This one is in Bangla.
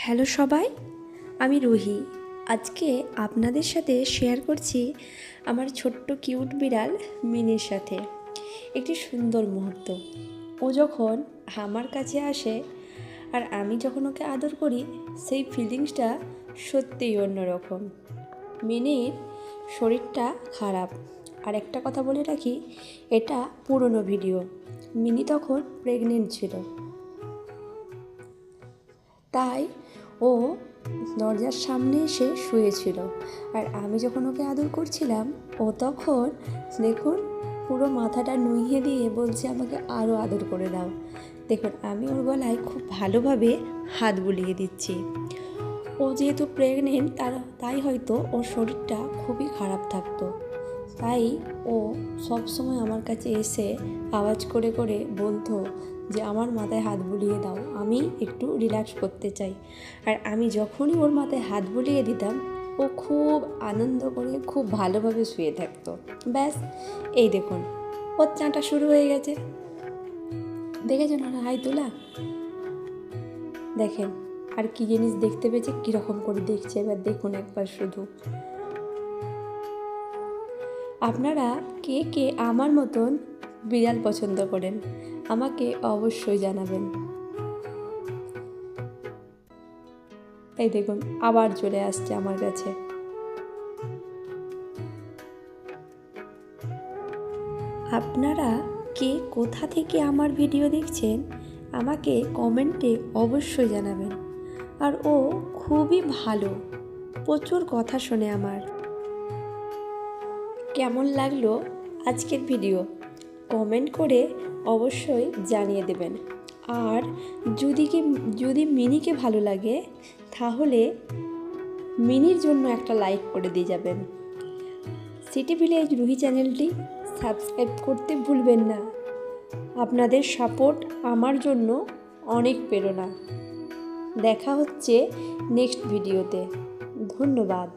হ্যালো সবাই, আমি রুহি। আজকে আপনাদের সাথে শেয়ার করছি আমার ছোট্ট কিউট বিড়াল মিনির সাথে একটি সুন্দর মুহূর্ত। ও যখন আমার কাছে আসে আর আমি যখন ওকে আদর করি, সেই ফিলিংসটা সত্যিই অন্যরকম। মিনির শরীরটা খারাপ, আর একটা কথা বলে রাখি, এটা পুরনো ভিডিও। মিনি তখন প্রেগনেন্ট ছিল, তাই ও দরজার সামনে এসে শুয়েছিল। আর আমি যখন ওকে আদর করছিলাম, ও তখন দেখুন পুরো মাথাটা নুইয়ে দিয়ে বলছে আমাকে আরও আদর করে দাও। দেখুন আমি ওর গলায় খুব ভালোভাবে হাত বুলিয়ে দিচ্ছি। ও যেহেতু প্রেগনেন্ট, তাই হয়তো ওর শরীরটা খুবই খারাপ থাকতো, তাই ও সবসময় আমার কাছে এসে আওয়াজ করে করে বলতো যে আমার মাথায় হাত বুলিয়ে দাও, আমি একটু রিল্যাক্স করতে চাই। আর আমি যখনই ওর মাথায় হাত বুলিয়ে দিতাম, ও খুব আনন্দ করে খুব ভালোভাবে শুয়ে থাকতো। ব্যাস, এই দেখুন ওর চাঁটা শুরু হয়ে গেছে। দেখেছেন ওর হাই তোলা? দেখেন আর কি জিনিস দেখতে পেয়েছে, কীরকম করে দেখছে, এবার দেখুন একবার শুধু। আপনারা কে কে আমার মতন বিড়াল পছন্দ করেন আমাকে অবশ্যই জানাবেন। এই দেখুন আবার চলে আসছে আমার কাছে। আপনারা কে কোথা থেকে আমার ভিডিও দেখছেন আমাকে কমেন্টে অবশ্যই জানাবেন। আর ও খুবই ভালো, প্রচুর কথা শোনে আমার। কেমন লাগলো আজকের ভিডিও কমেন্ট করে অবশ্যই জানিয়ে দেবেন। আর যদি মিনিকে ভালো লাগে, তাহলে মিনির জন্য একটা লাইক করে দিয়ে যাবেন। সিটি ভিলেজ রুহি চ্যানেলটি সাবস্ক্রাইব করতে ভুলবেন না। আপনাদের সাপোর্ট আমার জন্য অনেক প্রেরণা। দেখা হচ্ছে নেক্সট ভিডিওতে। ধন্যবাদ।